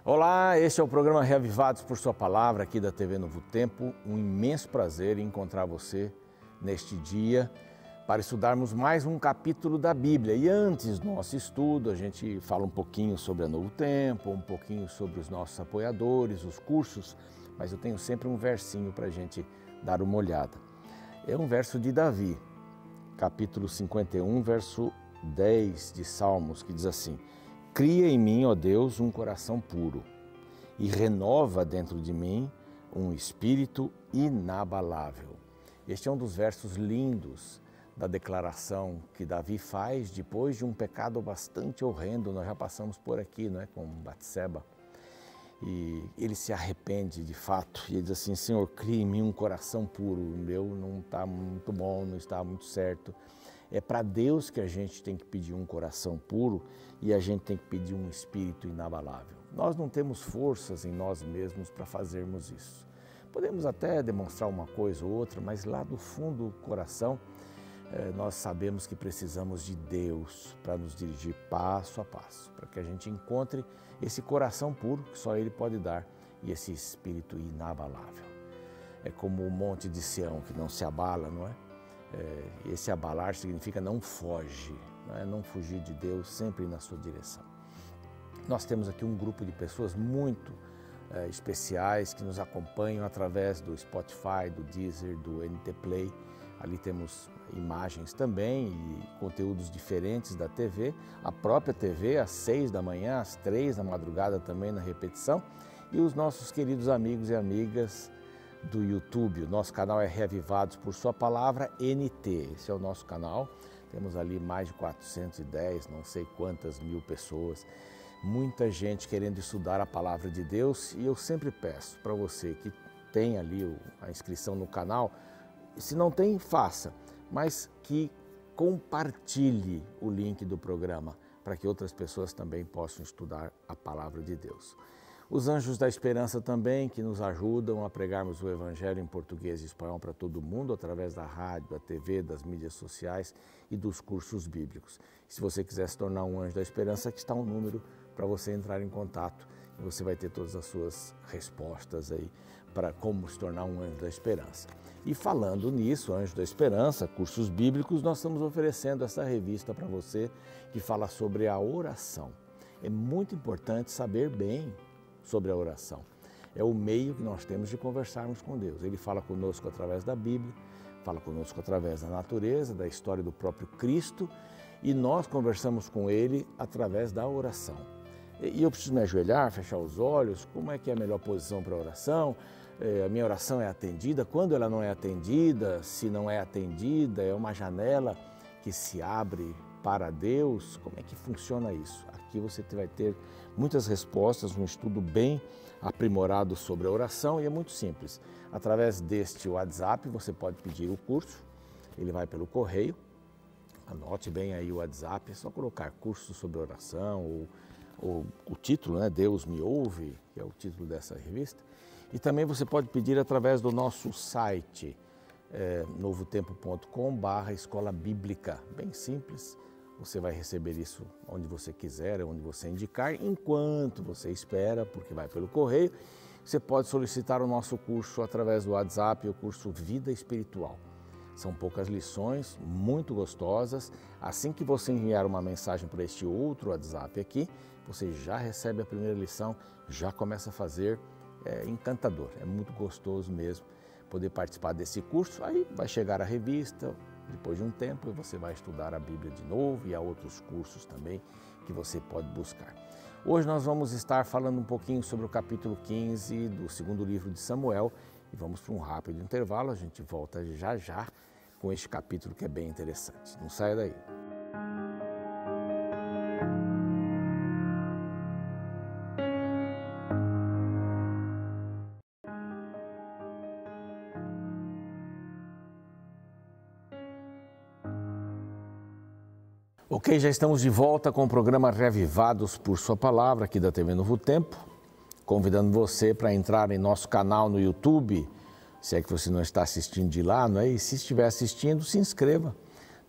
Olá, este é o programa Reavivados por Sua Palavra, aqui da TV Novo Tempo. Um imenso prazer em encontrar você neste dia para estudarmos mais um capítulo da Bíblia. E antes do nosso estudo, a gente fala um pouquinho sobre a Novo Tempo, um pouquinho sobre os nossos apoiadores, os cursos, mas eu tenho sempre um versinho para a gente dar uma olhada. É um verso de Davi, capítulo 51, verso 10 de Salmos, que diz assim: Cria em mim, ó Deus, um coração puro e renova dentro de mim um espírito inabalável. Este é um dos versos lindos da declaração que Davi faz depois de um pecado bastante horrendo. Nós já passamos por aqui, não é? Com Batseba. E ele se arrepende de fato e ele diz assim: Senhor, cria em mim um coração puro, o meu não está muito bom, não está muito certo. É para Deus que a gente tem que pedir um coração puro e a gente tem que pedir um espírito inabalável. Nós não temos forças em nós mesmos para fazermos isso. Podemos até demonstrar uma coisa ou outra, mas lá do fundo do coração nós sabemos que precisamos de Deus para nos dirigir passo a passo, para que a gente encontre esse coração puro que só Ele pode dar e esse espírito inabalável. É como o monte de Sião que não se abala, não é? Esse abalar significa não foge, não fugir de Deus, sempre ir na sua direção. Nós temos aqui um grupo de pessoas muito especiais que nos acompanham através do Spotify, do Deezer, do NT Play. Ali temos imagens também e conteúdos diferentes da TV, a própria TV às 6 da manhã, às 3 da madrugada também na repetição, e os nossos queridos amigos e amigas do YouTube. O nosso canal é Reavivados por Sua Palavra NT, esse é o nosso canal. Temos ali mais de 410, não sei quantas mil pessoas, muita gente querendo estudar a Palavra de Deus. E eu sempre peço para você que tem ali a inscrição no canal, se não tem, faça, mas que compartilhe o link do programa para que outras pessoas também possam estudar a Palavra de Deus. Os Anjos da Esperança também, que nos ajudam a pregarmos o Evangelho em português e espanhol para todo mundo, através da rádio, da TV, das mídias sociais e dos cursos bíblicos. Se você quiser se tornar um Anjo da Esperança, aqui está um número para você entrar em contato e você vai ter todas as suas respostas aí para como se tornar um Anjo da Esperança. E falando nisso, Anjo da Esperança, cursos bíblicos, nós estamos oferecendo essa revista para você que fala sobre a oração. É muito importante saber bem sobre a oração. É o meio que nós temos de conversarmos com Deus. Ele fala conosco através da Bíblia, fala conosco através da natureza, da história do próprio Cristo, e nós conversamos com Ele através da oração. E eu preciso me ajoelhar, fechar os olhos, como é que é a melhor posição para a oração? A minha oração é atendida? Quando ela não é atendida? Se não é atendida, é uma janela que se abre para Deus? Como é que funciona isso? Aqui você vai ter muitas respostas, um estudo bem aprimorado sobre a oração, e é muito simples. Através deste WhatsApp você pode pedir o curso, ele vai pelo correio, anote bem aí o WhatsApp, é só colocar curso sobre oração ou o título, né? Deus me ouve, que é o título dessa revista. E também você pode pedir através do nosso site, novotempo.com/escola bíblica, bem simples. Você vai receber isso onde você quiser, onde você indicar, enquanto você espera, porque vai pelo correio. Você pode solicitar o nosso curso através do WhatsApp, o curso Vida Espiritual. São poucas lições, muito gostosas. Assim que você enviar uma mensagem para este outro WhatsApp aqui, você já recebe a primeira lição, já começa a fazer, é encantador, é muito gostoso mesmo poder participar desse curso. Aí vai chegar a revista, depois de um tempo você vai estudar a Bíblia de novo, e há outros cursos também que você pode buscar. Hoje nós vamos estar falando um pouquinho sobre o capítulo 15 do segundo livro de Samuel e vamos para um rápido intervalo. A gente volta já já com este capítulo que é bem interessante. Não saia daí. Ok, já estamos de volta com o programa Reavivados por Sua Palavra, aqui da TV Novo Tempo, convidando você para entrar em nosso canal no YouTube, se é que você não está assistindo de lá, não é? E se estiver assistindo, se inscreva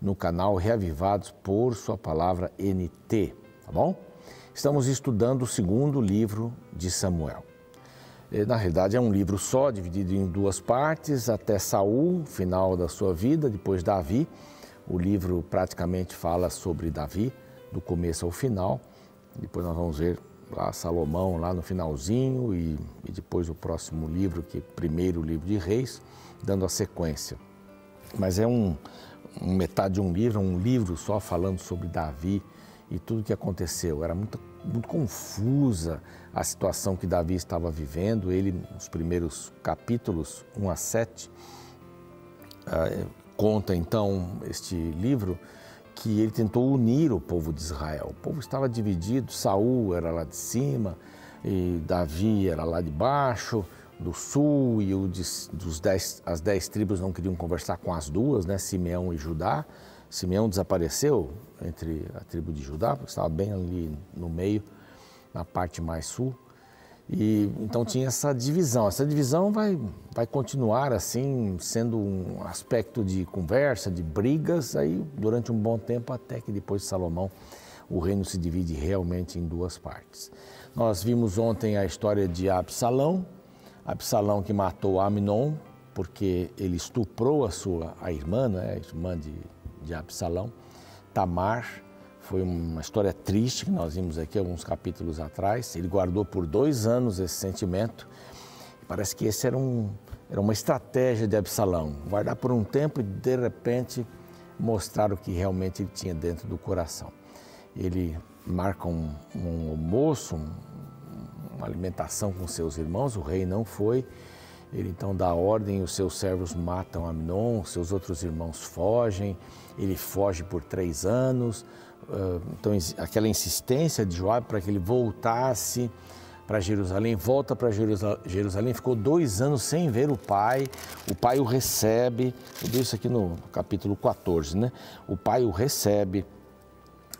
no canal Reavivados por Sua Palavra NT, tá bom? Estamos estudando o segundo livro de Samuel. Na realidade é um livro só, dividido em duas partes, até Saul, final da sua vida, depois Davi. O livro praticamente fala sobre Davi, do começo ao final. Depois nós vamos ver lá Salomão lá no finalzinho e depois o próximo livro, que é o primeiro livro de Reis, dando a sequência. Mas é metade de um livro só falando sobre Davi e tudo o que aconteceu. Era muito confusa a situação que Davi estava vivendo. Ele, nos primeiros capítulos, 1 a 7, conta então este livro que ele tentou unir o povo de Israel. O povo estava dividido, Saul era lá de cima e Davi era lá de baixo, do sul, e as 10 tribos não queriam conversar com as duas, né? Simeão e Judá. Simeão desapareceu entre a tribo de Judá, porque estava bem ali no meio, na parte mais sul. E então tinha essa divisão. Essa divisão vai continuar assim, sendo um aspecto de conversa, de brigas, aí durante um bom tempo, até que depois de Salomão o reino se divide realmente em duas partes. Nós vimos ontem a história de Absalão que matou Amnon, porque ele estuprou a irmã, né, a irmã de Absalão, Tamar. Foi uma história triste que nós vimos aqui alguns capítulos atrás. Ele guardou por 2 anos esse sentimento. Parece que esse era uma estratégia de Absalão, guardar por um tempo e de repente mostrar o que realmente ele tinha dentro do coração. Ele marca um almoço, uma alimentação com seus irmãos, o rei não foi. Ele então dá ordem, os seus servos matam Amnon, seus outros irmãos fogem, ele foge por 3 anos. Então aquela insistência de Joabe para que ele voltasse para Jerusalém, volta para Jerusalém, ficou 2 anos sem ver o pai o recebe, tudo isso aqui no capítulo 14, né? O pai o recebe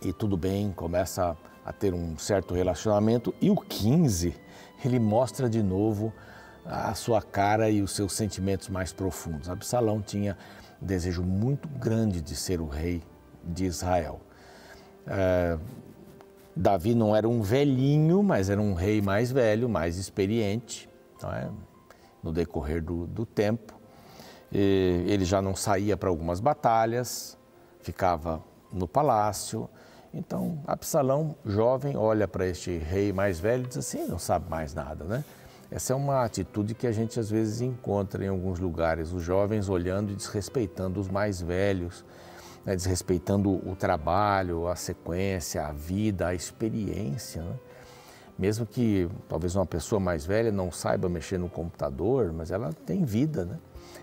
e tudo bem, começa a ter um certo relacionamento, e o 15, ele mostra de novo a sua cara e os seus sentimentos mais profundos. Absalão tinha um desejo muito grande de ser o rei de Israel. Davi não era um velhinho, mas era um rei mais velho, mais experiente, não é? No decorrer do tempo. Ele já não saía para algumas batalhas, ficava no palácio. Então, Absalão, jovem, olha para este rei mais velho e diz assim, não sabe mais nada, né? Essa é uma atitude que a gente às vezes encontra em alguns lugares, os jovens olhando e desrespeitando os mais velhos, né? Desrespeitando o trabalho, a sequência, a vida, a experiência, né? Mesmo que talvez uma pessoa mais velha não saiba mexer no computador, mas ela tem vida, né?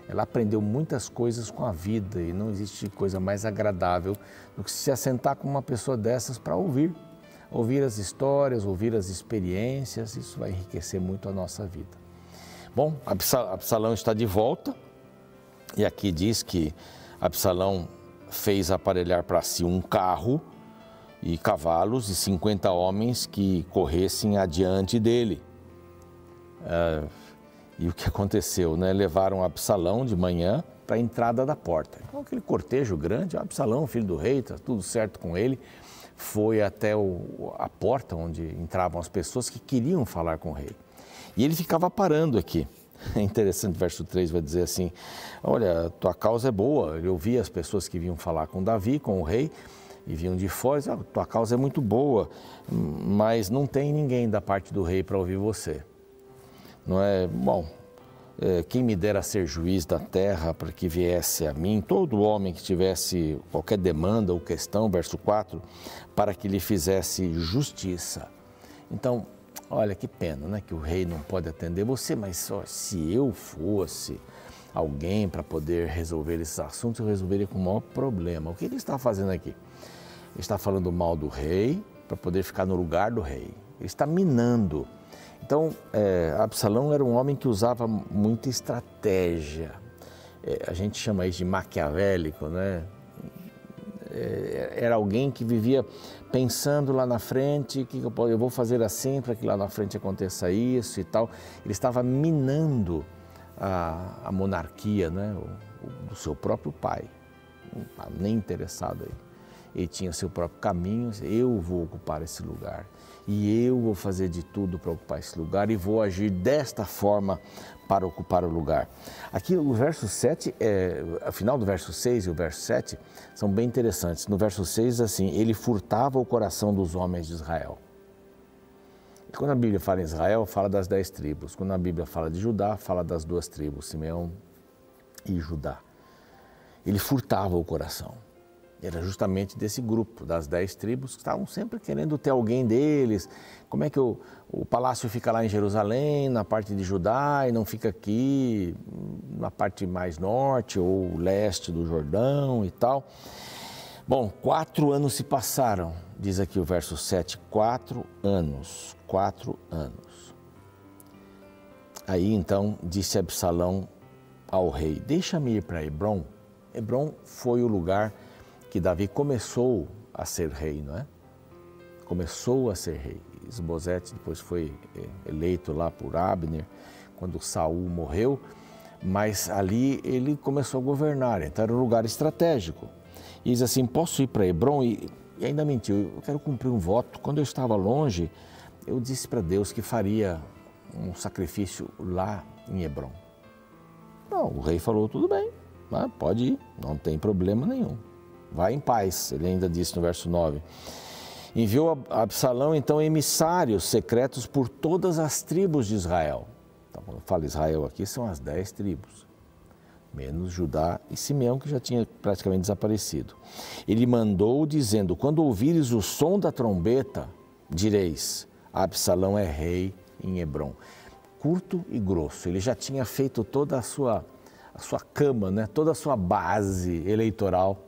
Ela aprendeu muitas coisas com a vida e não existe coisa mais agradável do que se assentar com uma pessoa dessas para ouvir as histórias, ouvir as experiências. Isso vai enriquecer muito a nossa vida. Bom, Absalão está de volta e aqui diz que Absalão fez aparelhar para si um carro e cavalos e 50 homens que corressem adiante dele. E o que aconteceu, né? Levaram Absalão de manhã para a entrada da porta. Então, aquele cortejo grande, Absalão, filho do rei, está tudo certo com ele, foi até a porta onde entravam as pessoas que queriam falar com o rei. E ele ficava parando aqui. É interessante, verso 3 vai dizer assim, olha, tua causa é boa. Ele ouvia as pessoas que vinham falar com Davi, com o rei, e vinham de fora, tua causa é muito boa, mas não tem ninguém da parte do rei para ouvir você. Não é? Bom, quem me dera ser juiz da terra para que viesse a mim, todo homem que tivesse qualquer demanda ou questão, verso 4, para que lhe fizesse justiça. Então, olha que pena, né, que o rei não pode atender você, mas só se eu fosse alguém para poder resolver esses assuntos, eu resolveria com o maior problema. O que ele está fazendo aqui? Ele está falando mal do rei para poder ficar no lugar do rei. Ele está minando. Então, Absalão era um homem que usava muita estratégia. A gente chama isso de maquiavélico, né? Era alguém que vivia pensando lá na frente, que eu vou fazer assim para que lá na frente aconteça isso e tal. Ele estava minando a monarquia, né? Do seu próprio pai. Não estava nem interessado aí. Ele tinha seu próprio caminho, eu vou ocupar esse lugar. e eu vou fazer de tudo para ocupar esse lugar e vou agir desta forma para ocupar o lugar. Aqui o verso 7, o final do verso 6 e o verso 7 são bem interessantes. No verso 6, assim, ele furtava o coração dos homens de Israel. E quando a Bíblia fala em Israel, fala das 10 tribos. Quando a Bíblia fala de Judá, fala das 2 tribos, Simeão e Judá. Ele furtava o coração. Era justamente desse grupo, das 10 tribos, que estavam sempre querendo ter alguém deles. Como é que o palácio fica lá em Jerusalém, na parte de Judá, e não fica aqui na parte mais norte ou leste do Jordão e tal. Bom, 4 anos se passaram, diz aqui o verso 7, 4 anos. Aí então disse Absalão ao rei, deixa-me ir para Hebrom. Hebrom foi o lugar que Davi começou a ser rei, não é? Começou a ser rei. Isbosete depois foi eleito lá por Abner, quando Saul morreu, mas ali ele começou a governar, então era um lugar estratégico. E diz assim, posso ir para Hebrom? E ainda mentiu, eu quero cumprir um voto. Quando eu estava longe, eu disse para Deus que faria um sacrifício lá em Hebrom. Não, o rei falou, tudo bem, pode ir, não tem problema nenhum. Vai em paz, ele ainda disse no verso 9. Enviou a Absalão, então, emissários secretos por todas as tribos de Israel. Então, quando fala Israel aqui, são as 10 tribos, menos Judá e Simeão, que já tinha praticamente desaparecido. Ele mandou dizendo, quando ouvires o som da trombeta, direis, Absalão é rei em Hebrom. Curto e grosso, ele já tinha feito toda a sua cama, né? Toda a sua base eleitoral,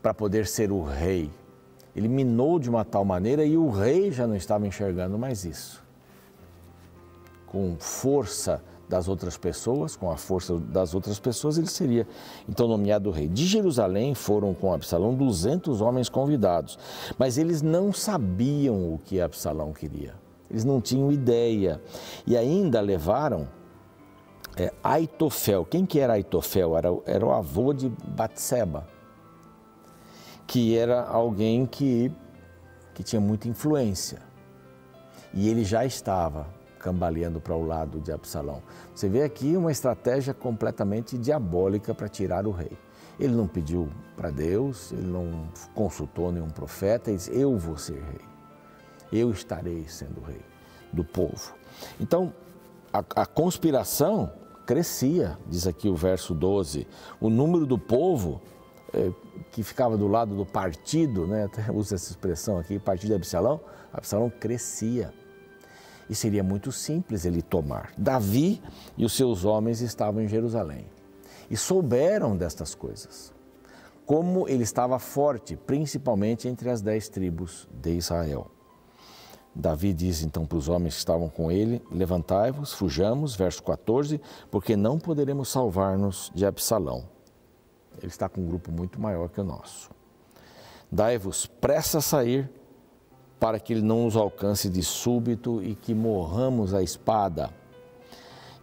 para poder ser o rei. Ele minou de uma tal maneira e o rei já não estava enxergando mais isso. Com força das outras pessoas, ele seria então nomeado rei. De Jerusalém foram com Absalão 200 homens convidados, mas eles não sabiam o que Absalão queria. Eles não tinham ideia. E ainda levaram Aitofel. Quem que era Aitofel? Era o avô de Batseba, que era alguém que tinha muita influência. E ele já estava cambaleando para o lado de Absalão. Você vê aqui uma estratégia completamente diabólica para tirar o rei. Ele não pediu para Deus, ele não consultou nenhum profeta, ele disse, eu vou ser rei. Eu estarei sendo rei do povo. Então, a conspiração crescia, diz aqui o verso 12. O número do povo que ficava do lado do partido, né, até usa essa expressão aqui, partido de Absalão crescia. E seria muito simples ele tomar. Davi e os seus homens estavam em Jerusalém e souberam destas coisas. Como ele estava forte, principalmente entre as 10 tribos de Israel. Davi diz então para os homens que estavam com ele, levantai-vos, fujamos, verso 14, porque não poderemos salvar-nos de Absalão. Ele está com um grupo muito maior que o nosso. Dai-vos pressa a sair, para que ele não nos alcance de súbito e que morramos à espada.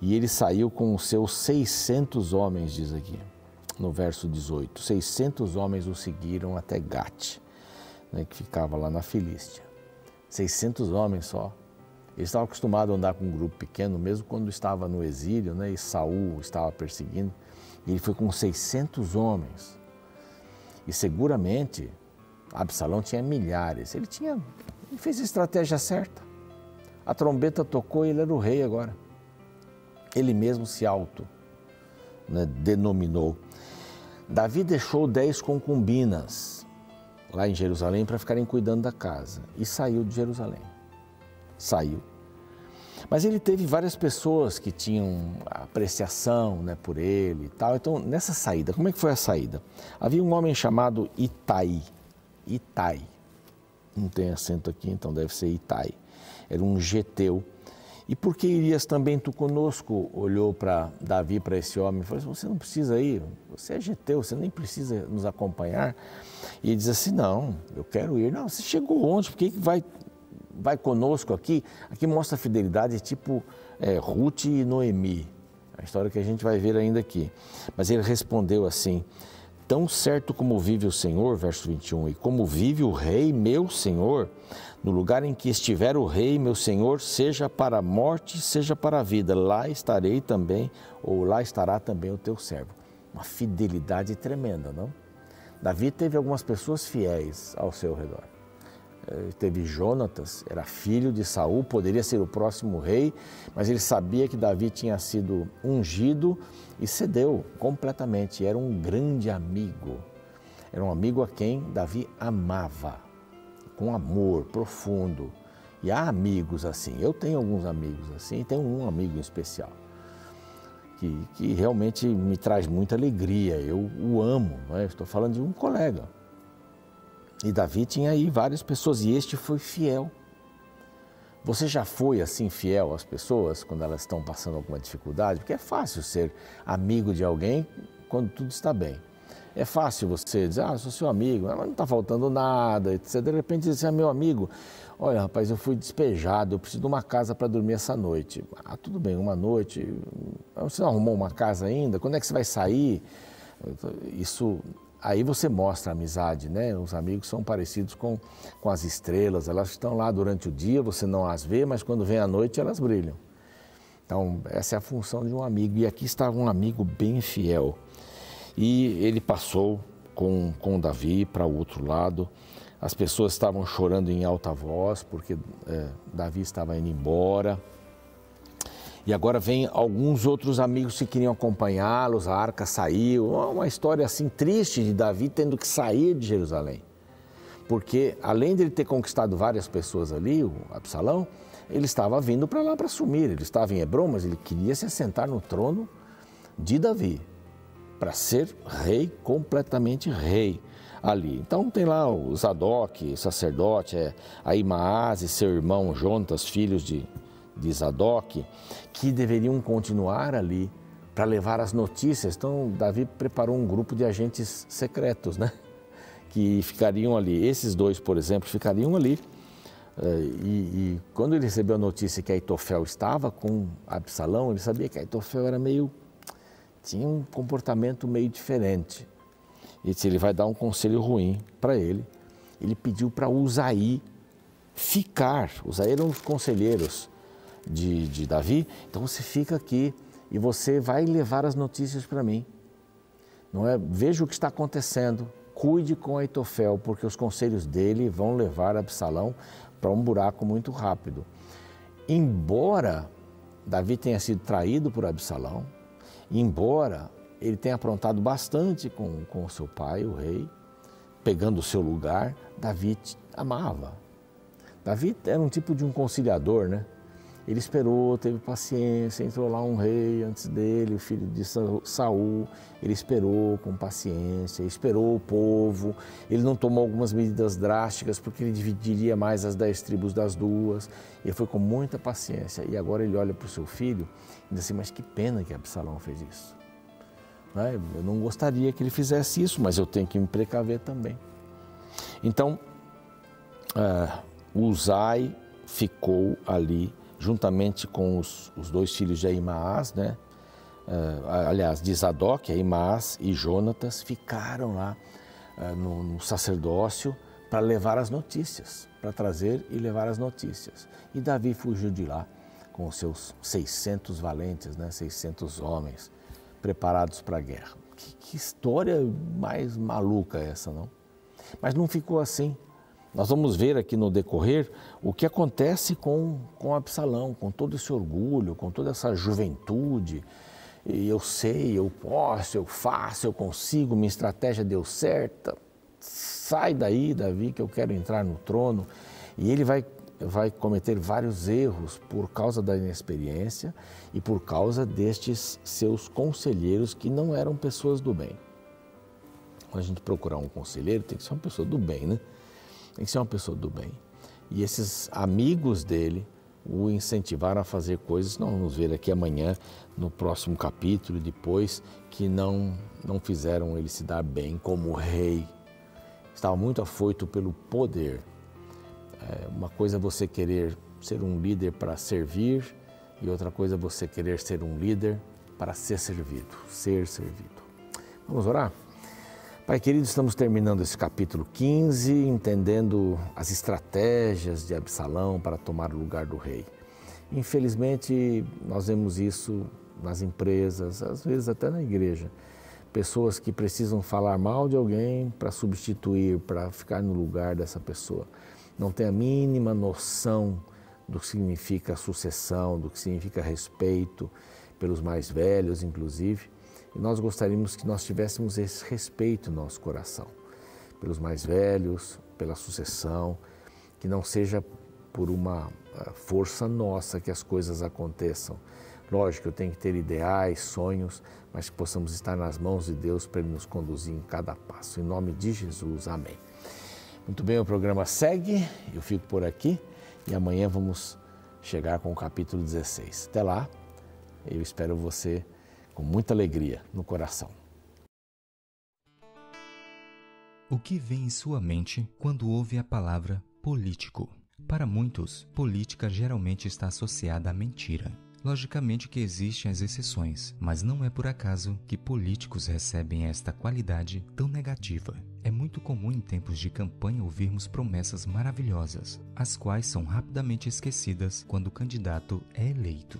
E ele saiu com os seus 600 homens, diz aqui, no verso 18. 600 homens o seguiram até Gate, né, que ficava lá na Filístia. 600 homens só. Ele estava acostumado a andar com um grupo pequeno, mesmo quando estava no exílio, né, e Saul estava perseguindo. E ele foi com 600 homens. E seguramente Absalão tinha milhares. Ele fez a estratégia certa. A trombeta tocou e ele era o rei agora. Ele mesmo se denominou. Davi deixou 10 concubinas lá em Jerusalém para ficarem cuidando da casa. E saiu de Jerusalém. Saiu. Mas ele teve várias pessoas que tinham apreciação, né, por ele e tal. Então, nessa saída, como é que foi a saída? Havia um homem chamado Itai. Itai. Não tem acento aqui, então deve ser Itai. Era um geteu. E por que irias também tu conosco? Olhou para Davi, para esse homem, e falou assim, você não precisa ir, você é geteu, você nem precisa nos acompanhar. E ele diz assim, não, eu quero ir. Não, você chegou onde? Por que vai conosco aqui? Aqui mostra a fidelidade, tipo Ruth e Noemi, a história que a gente vai ver ainda aqui. Mas ele respondeu assim, tão certo como vive o Senhor, verso 21, e como vive o rei, meu Senhor, no lugar em que estiver o rei, meu Senhor, seja para a morte, seja para a vida, lá estarei também, ou lá estará também o teu servo. Uma fidelidade tremenda, não? Davi teve algumas pessoas fiéis ao seu redor. Teve Jonatas, era filho de Saul, poderia ser o próximo rei, mas ele sabia que Davi tinha sido ungido e cedeu completamente. Era um grande amigo, era um amigo a quem Davi amava, com amor profundo. E há amigos assim, eu tenho alguns amigos assim, e tenho um amigo em especial, que realmente me traz muita alegria, eu o amo, não é? Estou falando de um colega. E Davi tinha aí várias pessoas e este foi fiel. Você já foi assim fiel às pessoas quando elas estão passando alguma dificuldade? Porque é fácil ser amigo de alguém quando tudo está bem. É fácil você dizer, sou seu amigo, mas não está faltando nada, etc. De repente dizer, meu amigo, olha rapaz, eu fui despejado, eu preciso de uma casa para dormir essa noite. Tudo bem, uma noite, você não arrumou uma casa ainda? Quando é que você vai sair? Isso... Aí você mostra a amizade, né? Os amigos são parecidos com as estrelas, elas estão lá durante o dia, você não as vê, mas quando vem a noite elas brilham. Então, essa é a função de um amigo. E aqui estava um amigo bem fiel. E ele passou com Davi para o outro lado. As pessoas estavam chorando em alta voz, porque Davi estava indo embora. E agora vem alguns outros amigos que queriam acompanhá-los, a arca saiu. Uma história assim triste de Davi tendo que sair de Jerusalém. Porque além de ele ter conquistado várias pessoas ali, o Absalão, ele estava vindo para lá para assumir. Ele estava em Hebrom, mas ele queria se assentar no trono de Davi, para ser rei, completamente rei ali. Então tem lá o Zadok, sacerdote, Ahimaás e seu irmão Jonatas, filhos de Zadok, que deveriam continuar ali para levar as notícias. Então, Davi preparou um grupo de agentes secretos, né? Que ficariam ali. Esses dois, por exemplo, ficariam ali. E quando ele recebeu a notícia que Aitofel estava com Absalão, ele sabia que Aitofel era tinha um comportamento meio diferente. E se ele vai dar um conselho ruim para ele, ele pediu para Uzaí ficar. Uzaí era um dos conselheiros de Davi, então você fica aqui e você vai levar as notícias para mim. Não é? Veja o que está acontecendo, cuide com Aitofel, porque os conselhos dele vão levar Absalão para um buraco muito rápido. Embora Davi tenha sido traído por Absalão, embora ele tenha aprontado bastante com o seu pai, o rei, pegando o seu lugar, Davi amava. Davi era um tipo de um conciliador, né? Ele esperou, teve paciência, entrou lá um rei antes dele, o filho de Saul, ele esperou com paciência, esperou o povo, ele não tomou algumas medidas drásticas porque ele dividiria mais as 10 tribos das duas, ele foi com muita paciência e agora ele olha para o seu filho e diz assim, mas que pena que Absalão fez isso. Né? Eu não gostaria que ele fizesse isso, mas eu tenho que me precaver também. Então, Uzai ficou ali, juntamente com os dois filhos de Ahimaás, né? Aliás, de Zadok, Ahimaás e Jonatas, ficaram lá no sacerdócio para levar as notícias, para trazer e levar as notícias. E Davi fugiu de lá com os seus 600 valentes, né? 600 homens preparados para a guerra. Que história mais maluca essa, não? Mas não ficou assim. Nós vamos ver aqui no decorrer o que acontece com Absalão, com todo esse orgulho, com toda essa juventude. E eu sei, eu posso, eu faço, eu consigo, minha estratégia deu certa. Sai daí, Davi, que eu quero entrar no trono. E ele vai cometer vários erros por causa da inexperiência e por causa destes seus conselheiros que não eram pessoas do bem. Quando a gente procurar um conselheiro, tem que ser uma pessoa do bem, né? Tem que ser uma pessoa do bem. E esses amigos dele o incentivaram a fazer coisas, nós vamos ver aqui amanhã, no próximo capítulo, depois, que não fizeram ele se dar bem como rei. Estava muito afoito pelo poder. Uma coisa é você querer ser um líder para servir e outra coisa é você querer ser um líder para ser servido, ser servido. Vamos orar? Pai querido, estamos terminando esse capítulo 15, entendendo as estratégias de Absalão para tomar o lugar do rei. Infelizmente, nós vemos isso nas empresas, às vezes até na igreja. Pessoas que precisam falar mal de alguém para substituir, para ficar no lugar dessa pessoa. Não tem a mínima noção do que significa sucessão, do que significa respeito pelos mais velhos, inclusive. E nós gostaríamos que nós tivéssemos esse respeito no nosso coração, pelos mais velhos, pela sucessão, que não seja por uma força nossa que as coisas aconteçam. Lógico, eu tenho que ter ideais, sonhos, mas que possamos estar nas mãos de Deus para Ele nos conduzir em cada passo. Em nome de Jesus, amém. Muito bem, o programa segue, eu fico por aqui e amanhã vamos chegar com o capítulo 16. Até lá, eu espero você com muita alegria no coração. O que vem em sua mente quando ouve a palavra político? Para muitos, política geralmente está associada à mentira. Logicamente que existem as exceções, mas não é por acaso que políticos recebem esta qualidade tão negativa. É muito comum em tempos de campanha ouvirmos promessas maravilhosas, as quais são rapidamente esquecidas quando o candidato é eleito.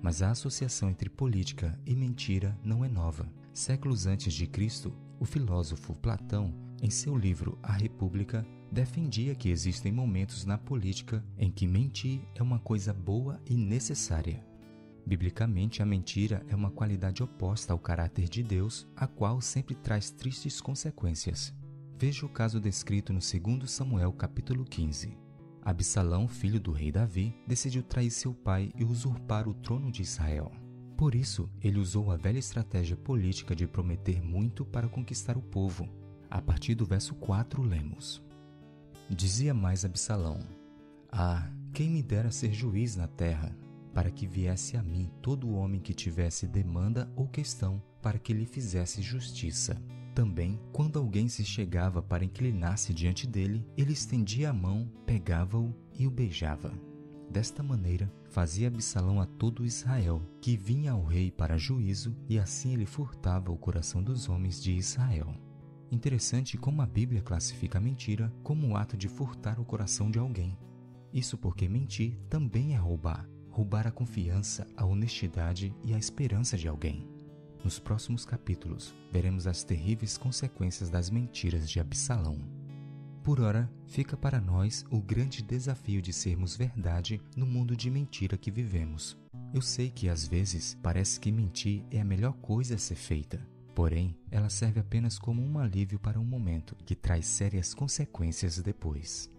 Mas a associação entre política e mentira não é nova. Séculos antes de Cristo, o filósofo Platão, em seu livro A República, defendia que existem momentos na política em que mentir é uma coisa boa e necessária. Biblicamente, a mentira é uma qualidade oposta ao caráter de Deus, a qual sempre traz tristes consequências. Veja o caso descrito no 2 Samuel capítulo 15. Absalão, filho do rei Davi, decidiu trair seu pai e usurpar o trono de Israel. Por isso, ele usou a velha estratégia política de prometer muito para conquistar o povo. A partir do verso 4, lemos: Dizia mais Absalão: Ah, quem me dera ser juiz na terra, para que viesse a mim todo homem que tivesse demanda ou questão, para que lhe fizesse justiça. Também, quando alguém se chegava para inclinar-se diante dele, ele estendia a mão, pegava-o e o beijava. Desta maneira, fazia Absalão a todo Israel, que vinha ao rei para juízo, e assim ele furtava o coração dos homens de Israel. Interessante como a Bíblia classifica a mentira como o ato de furtar o coração de alguém. Isso porque mentir também é roubar. Roubar a confiança, a honestidade e a esperança de alguém. Nos próximos capítulos, veremos as terríveis consequências das mentiras de Absalão. Por ora, fica para nós o grande desafio de sermos verdade no mundo de mentira que vivemos. Eu sei que às vezes parece que mentir é a melhor coisa a ser feita. Porém, ela serve apenas como um alívio para um momento que traz sérias consequências depois.